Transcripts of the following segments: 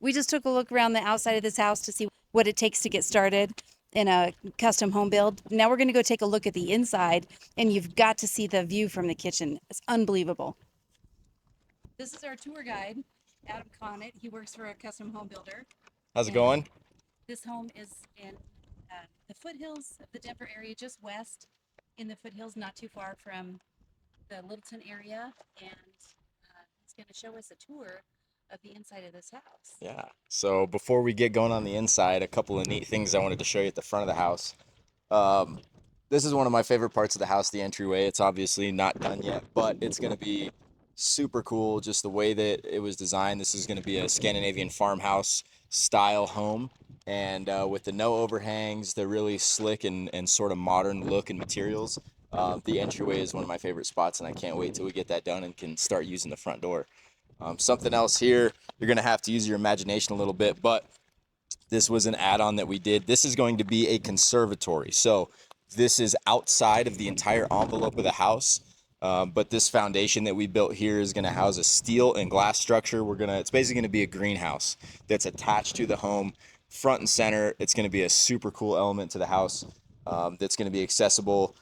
We just took a look around the outside of this house to see what it takes to get started in a custom home build. Now we're going to go take a look at the inside, and you've got to see the view from the kitchen. It's unbelievable. This is our tour guide, Adam Connett. He works for a custom home builder. How's it And going? this home is in the foothills of the Denver area, just west in the foothills, not too far from the Littleton area. And he's going to show us a tour of the inside of this house. Yeah. So before we get going on the inside, a couple of neat things I wanted to show you at the front of the house. Um, this is one of my favorite parts of the house, the entryway. It's obviously not done yet, but it's going to be super cool just the way that it was designed. This is going to be a Scandinavian farmhouse style home. And with the no overhangs, the really slick and sort of modern look and materials, the entryway is one of my favorite spots, and I can't wait till we get that done and can start using the front door. Something else here, you're going to have to use your imagination a little bit, but this was an add-on that we did. This is going to be a conservatory. So this is outside of the entire envelope of the house. But this foundation that we built here is going to house a steel and glass structure. It's basically going to be a greenhouse that's attached to the home, front and center. It's going to be a super cool element to the house that's going to be accessible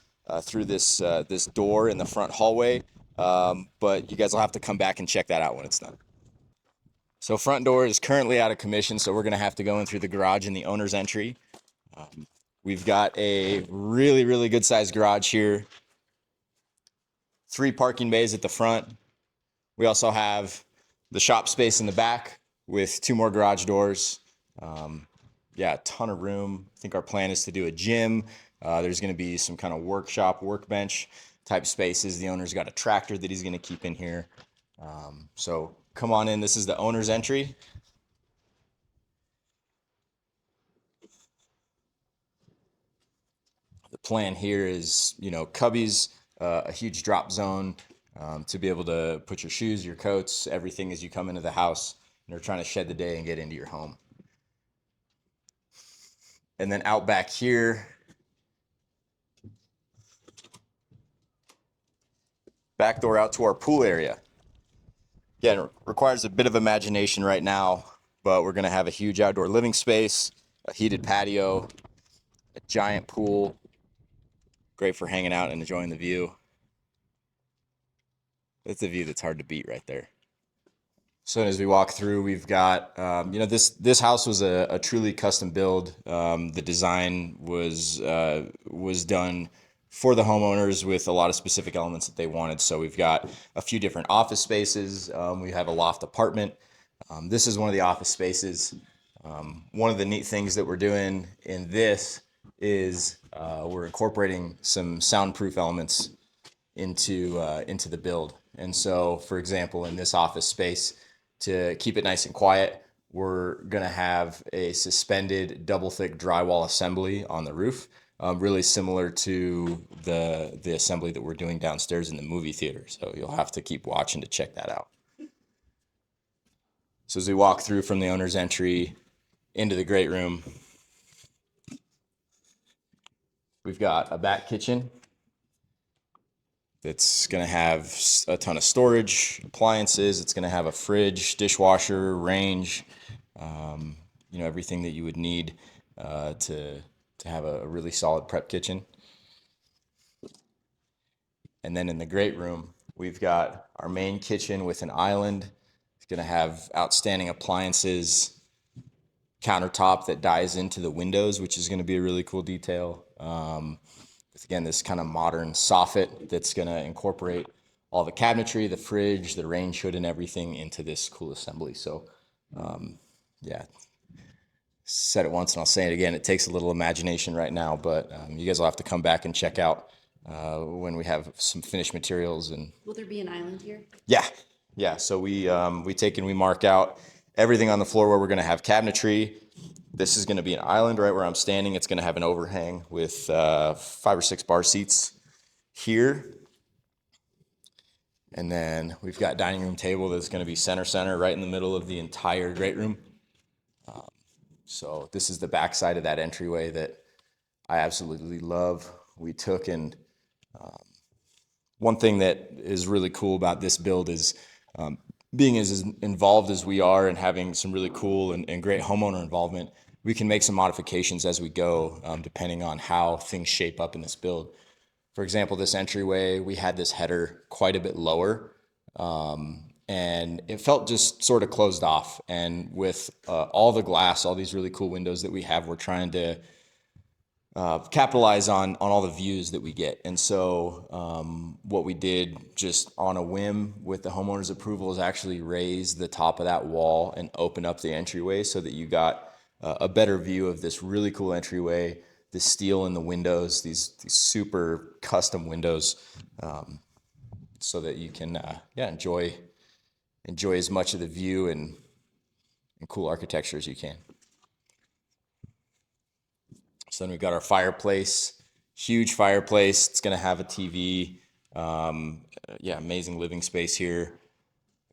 through this door in the front hallway. But you guys will have to come back and check that out when it's done. So front door is currently out of commission, so we're going to have to go in through the garage and the owner's entry. We've got a really, really good sized garage here. 3 parking bays at the front. We also have the shop space in the back with 2 more garage doors. Yeah, a ton of room. I think our plan is to do a gym. There's going to be some kind of workshop, workbench type spaces. The owner's got a tractor that he's going to keep in here. So come on in. This is the owner's entry. The plan here is, cubbies, a huge drop zone to be able to put your shoes, your coats, everything as you come into the house and you're trying to shed the day and get into your home. And then out back here, back door out to our pool area. Again, it requires a bit of imagination right now, but we're going to have a huge outdoor living space, a heated patio, a giant pool, great for hanging out and enjoying the view. It's a view that's hard to beat right there. So as we walk through, we've got, this house was a truly custom build. The design was done for the homeowners with a lot of specific elements that they wanted. So we've got a few different office spaces. We have a loft apartment. This is one of the office spaces. One of the neat things that we're doing in this is we're incorporating some soundproof elements into the build. And so, for example, in this office space, to keep it nice and quiet, we're going to have a suspended double thick drywall assembly on the roof, really similar to the assembly that we're doing downstairs in the movie theater. So you'll have to keep watching to check that out. So as we walk through from the owner's entry into the great room, we've got a back kitchen that's going to have a ton of storage, appliances. It's going to have a fridge, dishwasher, range, everything that you would need to have a really solid prep kitchen. And then in the great room, we've got our main kitchen with an island. It's going to have outstanding appliances, countertop that dies into the windows, which is going to be a really cool detail. Again, this kind of modern soffit that's going to incorporate all the cabinetry, the fridge, the range hood, and everything into this cool assembly. So, said it once and I'll say it again. It takes a little imagination right now, but you guys will have to come back and check out when we have some finished materials. And will there be an island here? Yeah. So we mark out everything on the floor where we're going to have cabinetry. This is going to be an island right where I'm standing. It's going to have an overhang with 5 or 6 bar seats here. And then we've got dining room table that's going to be center right in the middle of the entire great room. So this is the back side of that entryway that I absolutely love. We took and one thing that is really cool about this build is being as involved as we are and having some really cool and great homeowner involvement, we can make some modifications as we go, depending on how things shape up in this build. For example, this entryway, we had this header quite a bit lower, and it felt just sort of closed off. And with all the glass, all these really cool windows that we have, we're trying to capitalize on all the views that we get. And so what we did just on a whim with the homeowner's approval is actually raise the top of that wall and open up the entryway so that you got a better view of this really cool entryway, the steel in the windows, these super custom windows, so that you can enjoy as much of the view and cool architecture as you can. So then we've got our fireplace, huge fireplace. It's going to have a TV. Amazing living space here.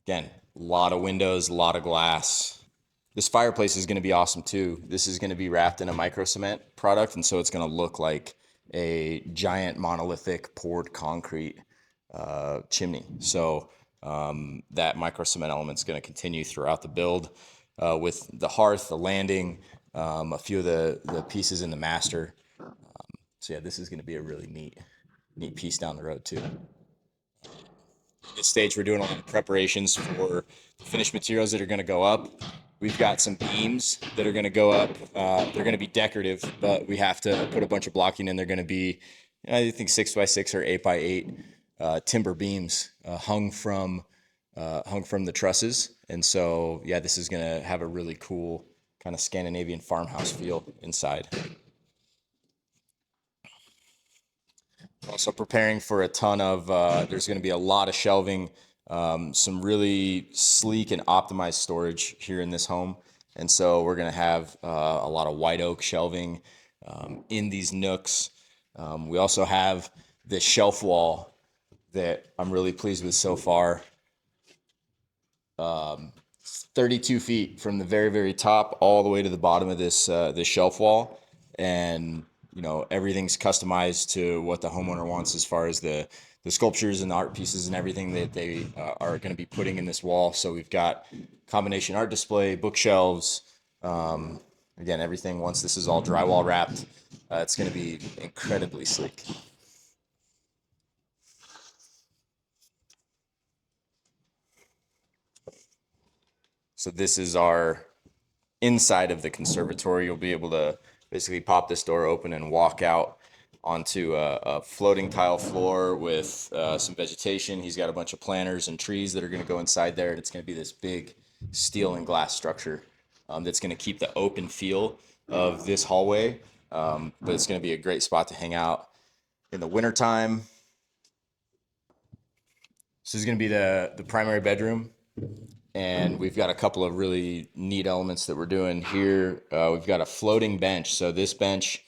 Again, a lot of windows, a lot of glass. This fireplace is going to be awesome too. This is going to be wrapped in a micro cement product, and so it's going to look like a giant monolithic poured concrete chimney. So that micro cement element is going to continue throughout the build, with the hearth, the landing, a few of the pieces in the master. So yeah, this is going to be a really neat piece down the road too. At this stage, we're doing a lot of preparations for the finished materials that are going to go up. We've got some beams that are going to go up. They're going to be decorative, but we have to put a bunch of blocking in. They're going to be, I think, 6x6 or 8x8 timber beams hung from the trusses. And so, yeah, this is going to have a really cool kind of Scandinavian farmhouse feel inside. Also preparing for a ton of, there's going to be a lot of shelving, some really sleek and optimized storage here in this home. And so we're going to have a lot of white oak shelving in these nooks. We also have this shelf wall that I'm really pleased with so far. 32 feet from the very, very top all the way to the bottom of this shelf wall. And everything's customized to what the homeowner wants as far as the sculptures and the art pieces and everything that they are going to be putting in this wall. So we've got combination art display, bookshelves, again, everything. Once this is all drywall wrapped, it's going to be incredibly sleek. So this is our inside of the conservatory. You'll be able to basically pop this door open and walk out onto a floating tile floor with some vegetation. He's got a bunch of planters and trees that are going to go inside there, and it's going to be this big steel and glass structure that's going to keep the open feel of this hallway, but it's going to be a great spot to hang out in the wintertime. This is going to be the primary bedroom. And we've got a couple of really neat elements that we're doing here. We've got a floating bench. So this bench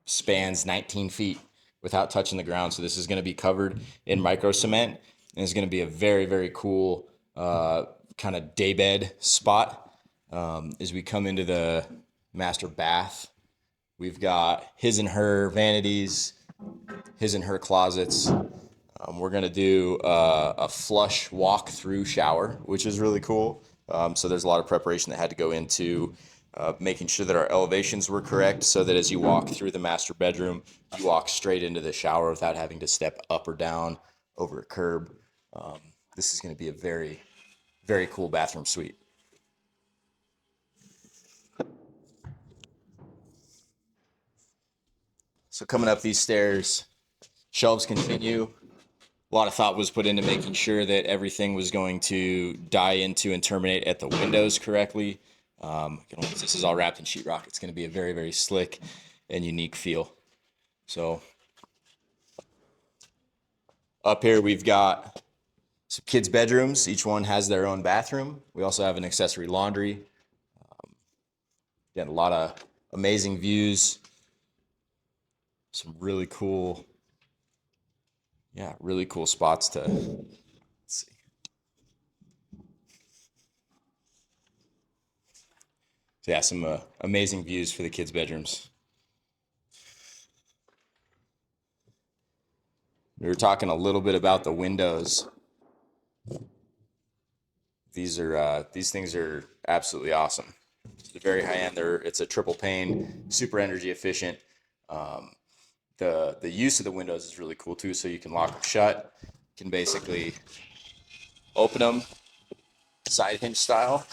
spans 19 feet without touching the ground. So this is going to be covered in micro cement, and it's going to be a very, very cool kind of daybed spot. As we come into the master bath, we've got his and her vanities, his and her closets. We're going to do a flush walk-through shower, which is really cool. So there's a lot of preparation that had to go into making sure that our elevations were correct so that as you walk through the master bedroom, you walk straight into the shower without having to step up or down over a curb. This is going to be a very, very cool bathroom suite. So coming up these stairs, shelves continue. A lot of thought was put into making sure that everything was going to die into and terminate at the windows correctly. Once this is all wrapped in sheetrock, it's going to be a very, very slick and unique feel. So up here we've got some kids' bedrooms. Each one has their own bathroom. We also have an accessory laundry. Again, a lot of amazing views. Some really cool spots to, let's see. So yeah, some amazing views for the kids' bedrooms. We were talking a little bit about the windows. These things are absolutely awesome. They're very high end. It's a triple pane, super energy efficient. Um, the use of the windows is really cool too. So you can lock them shut. You can basically open them side hinge style,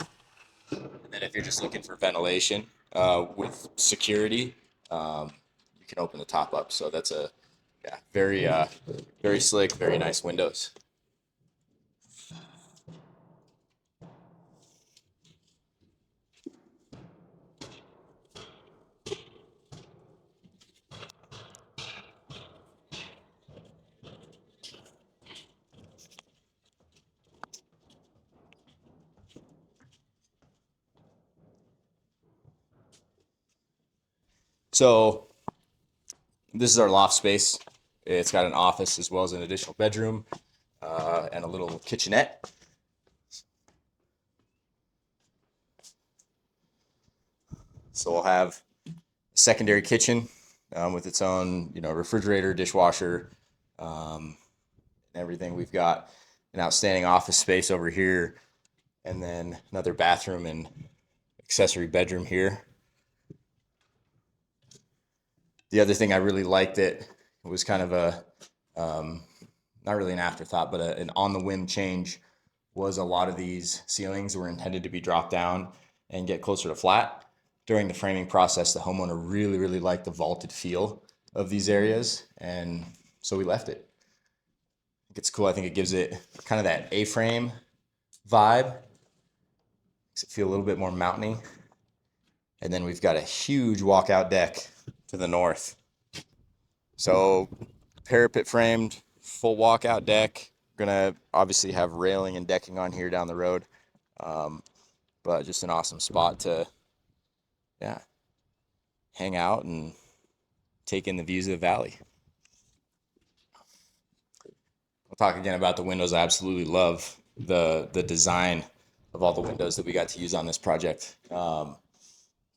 and then if you're just looking for ventilation with security, you can open the top up. So that's a yeah, very slick, very nice windows. So this is our loft space. It's got an office as well as an additional bedroom and a little kitchenette. So we'll have a secondary kitchen with its own, refrigerator, dishwasher, and everything. We've got an outstanding office space over here, and then another bathroom and accessory bedroom here. The other thing I really liked that was kind of not really an afterthought, but an on the whim change was a lot of these ceilings were intended to be dropped down and get closer to flat. During the framing process, the homeowner really, really liked the vaulted feel of these areas, and so we left it. I think it's cool. I think it gives it kind of that A-frame vibe. Makes it feel a little bit more mountainy. And then we've got a huge walkout deck to the north. So parapet framed, full walkout deck. We're gonna obviously have railing and decking on here down the road, but just an awesome spot to, yeah, hang out and take in the views of the valley. We'll talk again about the windows. I absolutely love the design of all the windows that we got to use on this project,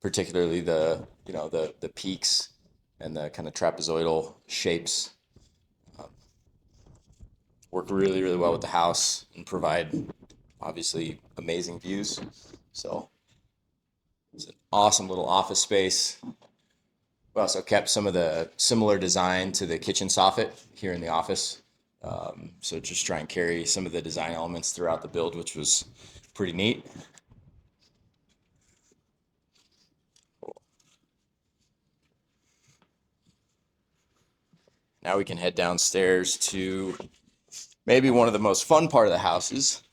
particularly the peaks and the kind of trapezoidal shapes. Work really, really well with the house and provide obviously amazing views. So it's an awesome little office space. We also kept some of the similar design to the kitchen soffit here in the office. So just try and carry some of the design elements throughout the build, which was pretty neat. Now we can head downstairs to maybe one of the most fun part of the houses.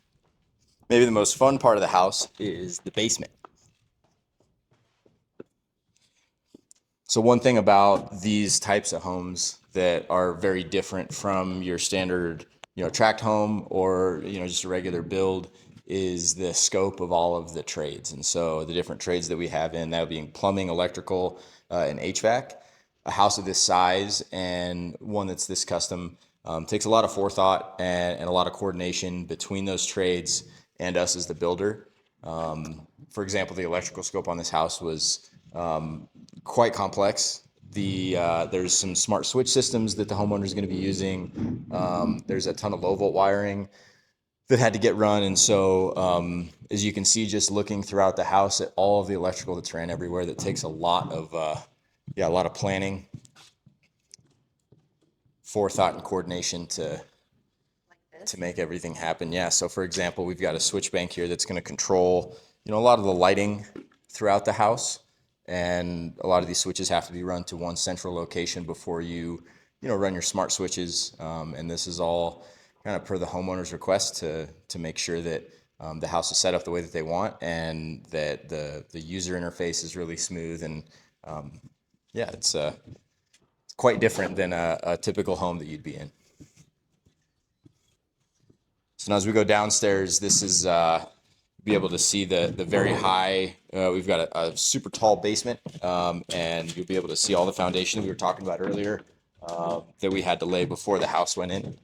Maybe the most fun part of the house is the basement. So one thing about these types of homes that are very different from your standard, tract home or, just a regular build is the scope of all of the trades. And so the different trades that we have in that being plumbing, electrical, and HVAC. A house of this size and one that's this custom takes a lot of forethought and a lot of coordination between those trades and us as the builder. For example, the electrical scope on this house was quite complex. There's some smart switch systems that the homeowner is going to be using. There's a ton of low volt wiring that had to get run, and so as you can see, just looking throughout the house at all of the electrical that's ran everywhere, that takes a lot of planning, forethought, and coordination to make everything happen. Yeah. So for example, we've got a switch bank here that's going to control, a lot of the lighting throughout the house. And a lot of these switches have to be run to one central location before you run your smart switches. And this is all kind of per the homeowner's request to make sure that the house is set up the way that they want and that the user interface is really smooth. And yeah, it's quite different than a typical home that you'd be in. So now as we go downstairs, this is be able to see the very high, we've got a super tall basement, and you'll be able to see all the foundation we were talking about earlier that we had to lay before the house went in.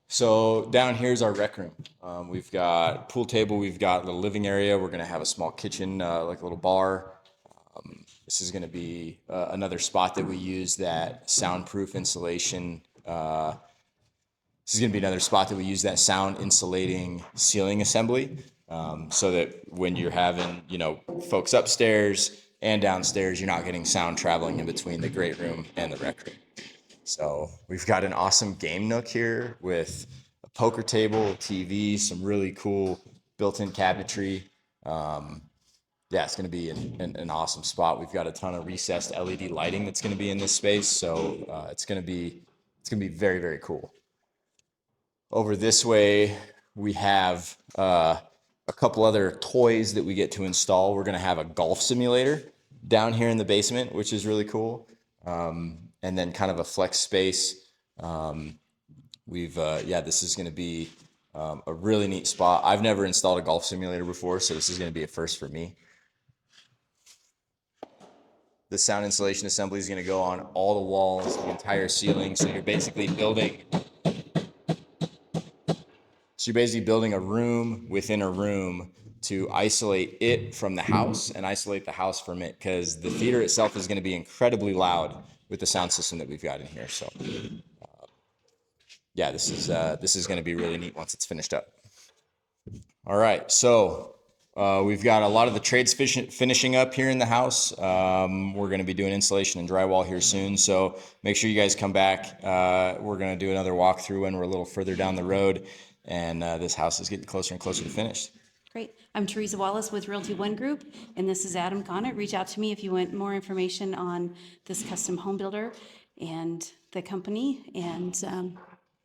So down here is our rec room. We've got pool table. We've got a little living area. We're gonna have a small kitchen, like a little bar. This is gonna be another spot that we use that soundproof insulation. This is gonna be another spot that we use that sound insulating ceiling assembly, so that when you're having, folks upstairs and downstairs, you're not getting sound traveling in between the great room and the rec room. So we've got an awesome game nook here with a poker table, a TV, some really cool built-in cabinetry. Yeah, it's going to be an awesome spot. We've got a ton of recessed LED lighting that's going to be in this space, so it's going to be very, very cool. Over this way, we have a couple other toys that we get to install. We're going to have a golf simulator down here in the basement, which is really cool. And then kind of a flex space. This is going to be a really neat spot. I've never installed a golf simulator before, so this is going to be a first for me. The sound insulation assembly is going to go on all the walls, the entire ceiling. So you're basically building a room within a room to isolate it from the house and isolate the house from it, because the theater itself is going to be incredibly loud with the sound system that we've got in here. So yeah, this is going to be really neat once it's finished up. All right, so we've got a lot of the trades finishing up here in the house. We're going to be doing insulation and drywall here soon, so make sure you guys come back. We're going to do another walkthrough when we're a little further down the road, and this house is getting closer and closer to finished. Great. I'm Teresa Wallace with Realty One Group, and this is Adam Connett. Reach out to me if you want more information on this custom home builder and the company. And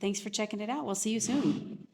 thanks for checking it out. We'll see you soon.